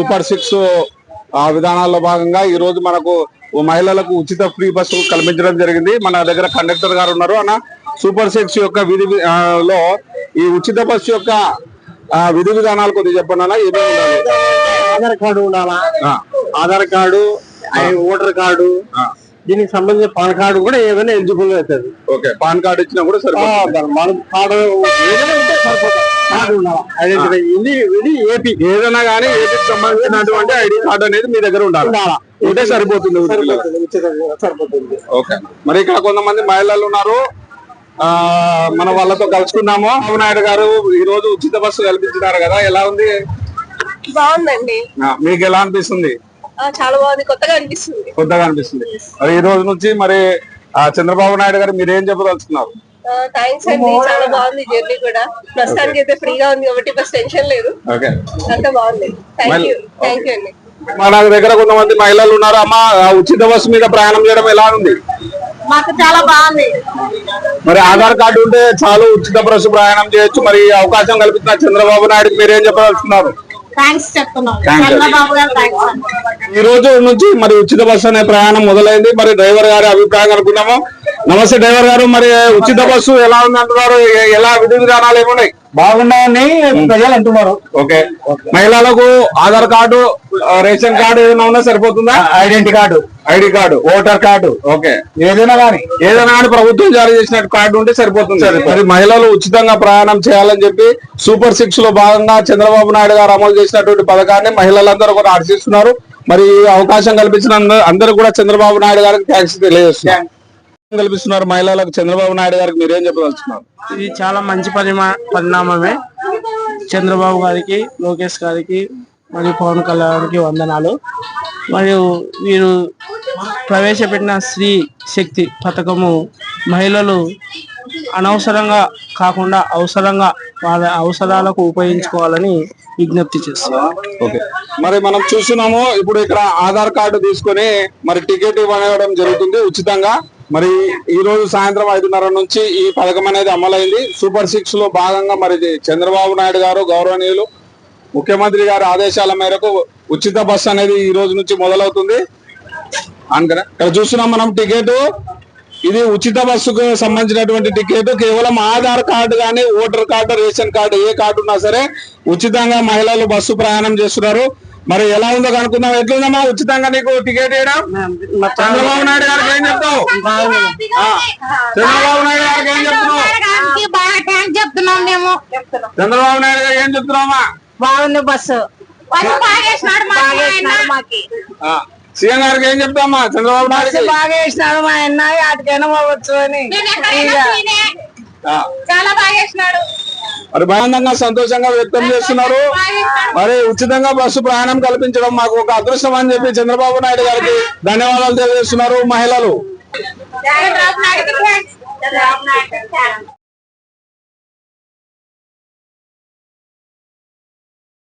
Super 6 విధానాల్లో భాగంగా ఈ రోజు మనకు మహిళలకు ఉచిత ఫ్రీ బస్సు కల్పించడం జరిగింది. మన దగ్గర కండక్టర్ గారు ఉన్నారు. అన్న, సూపర్ 6 యొక్క లో ఈ ఉచిత బస్సు యొక్క విధి విధానాలు కొద్దిగా చెప్పండి అన్న. ఏమేమి ఉండాలి? ఆధార్ కార్డు ఉండాలా, ఆధార్ కార్డు, ఓటర్ కార్డు, దీనికి సంబంధించిన పాన్ కార్డు కూడా ఏదైనా ఎలిజిబుల్ అవుతుంది. ఓకే, పాన్ కార్డు ఇచ్చినా కూడా ఏపీ ఏదైనా కానీ ఏపీకి సంబంధించినటువంటి ఐడి కార్డు అనేది మీ దగ్గర ఉండాలి, ఉంటే సరిపోతుంది. సరిపోతుంది. ఓకే, మరి ఇక్కడ కొంతమంది మహిళలు ఉన్నారు, మనం వాళ్ళతో కలుసుకున్నాము. నాయుడు గారు ఈ రోజు ఉచిత బస్సు కల్పించినారు కదా, ఎలా ఉంది? బాగుందండి. మీకు ఎలా అనిపిస్తుంది? చాలా బాగుంది, కొత్తగా అనిపిస్తుంది. మరి ఈ రోజు నుంచి మరి చంద్రబాబు నాయుడు గారు మీరు ఏం చెప్పదలుచుకున్నారు? థ్యాంక్స్ అండి, చాలా బాగుంది జర్నీ కూడా. ప్రస్తుతానికి అయితే ఫ్రీగా ఉంది కాబట్టి బస్ టెన్షన్ లేదు, అంతా బాగుంది. థ్యాంక్ యూ అండి. మన దగ్గర కొంతమంది మహిళలు ఉన్నారు. అమ్మ, ఉచిత బస్సు మీద ప్రయాణం చేయడం ఎలా ఉంది? మాకు చాలా బాగుంది. మరి ఆధార్ కార్డు ఉంటే చాలు ఉచిత బస్సు ప్రయాణం చేయొచ్చు. మరి అవకాశం కల్పించిన చంద్రబాబు నాయుడు మీరేం చెప్పదలుచుకున్నారు? ఈ రోజు నుంచి మరి ఉచిత బస్సు అనే ప్రయాణం మొదలైంది. మరి డ్రైవర్ గారి అభిప్రాయం అనుకున్నాము. నమస్తే డ్రైవర్ గారు, మరి ఉచిత బస్సు ఎలా ఉంది అంటున్నారు? ఎలా విధి విధానాలు ఏమున్నాయి? బాగున్నాయని ప్రజలు అంటున్నారు. ఓకే, మహిళలకు ఆధార్ కార్డు, రేషన్ కార్డు ఏదైనా ఉన్నా సరిపోతుందా? ID card, voter card, okay, ఏదైనా కానీ ప్రభుత్వం జారీ చేసిన కార్డు ఉంటే సరిపోతుంది. మరి మహిళలు ఉచితంగా ప్రయాణం చేయాలని చెప్పి సూపర్ 6 లో భాగంగా చంద్రబాబు నాయుడు గారు అమలు చేసినటువంటి పథకాన్ని మహిళలందరూ కూడా హర్షిస్తున్నారు. మరి అవకాశం కల్పించిన అందరూ కూడా చంద్రబాబు నాయుడు గారికి థ్యాంక్స్ తెలియజేస్తున్నారు. కల్పిస్తున్నారు మహిళలకు చంద్రబాబు నాయుడు గారికి మీరేం చెప్పదలుచున్నారు? ఇది చాలా మంచి పరిణామమే. చంద్రబాబు గారికి, లోకేష్ గారికి మరియు పవన్ కళ్యాణ్కి వందనాలు. మరియు వీరు ప్రవేశపెట్టిన స్త్రీ శక్తి పథకము మహిళలు అనవసరంగా కాకుండా అవసరంగా వాళ్ళ అవసరాలకు ఉపయోగించుకోవాలని విజ్ఞప్తి చేస్తున్నారు. ఓకే, మరి మనం చూస్తున్నాము ఇప్పుడు ఇక్కడ ఆధార్ కార్డు తీసుకొని మరి టికెట్ ఇవ్వడం జరుగుతుంది ఉచితంగా. మరి ఈ రోజు సాయంత్రం 5:30 నుంచి ఈ పథకం అనేది అమలైంది. సూపర్ 6 లో భాగంగా మరి చంద్రబాబు నాయుడు గారు గౌరవనీయులు ముఖ్యమంత్రి గారి ఆదేశాల మేరకు ఉచిత బస్సు అనేది ఈ రోజు నుంచి మొదలవుతుంది. అందుకనే ఇక్కడ చూస్తున్నాం మనం టికెట్. ఇది ఉచిత బస్సుకు సంబంధించినటువంటి టికెట్. కేవలం ఆధార్ కార్డు కానీ, ఓటర్ కార్డు, రేషన్ కార్డు, ఏ కార్డు ఉన్నా సరే ఉచితంగా మహిళలు బస్సు ప్రయాణం చేస్తున్నారు. మరి ఎలా ఉందో కనుక్కుందాం. ఎట్లుందమ్మా ఉచితంగా నీకు టికెట్ వేయడం? చంద్రబాబు నాయుడు గారికి ఏం చెప్తావు? చంద్రబాబు నాయుడు గారికి ఏం చెప్తున్నావు? చంద్రబాబు నాయుడు గారికి ఏం చెప్తున్నావమ్మా? బాగుంది బస్సు. సీఎం గారికి ఏం చెప్తామా? చంద్రబాబు నాయుడు బాగా వేసినాడు మా అన్న, వాటికైనా పోవచ్చు అని చాలా బాగా వేసినాడు. మరి ఆనందంగా సంతోషంగా వ్యక్తం చేస్తున్నారు. మరి ఉచితంగా బస్సు ప్రయాణం కల్పించడం మాకు ఒక అదృష్టం అని చెప్పి చంద్రబాబు నాయుడు గారికి ధన్యవాదాలు తెలియజేస్తున్నారు మహిళలు.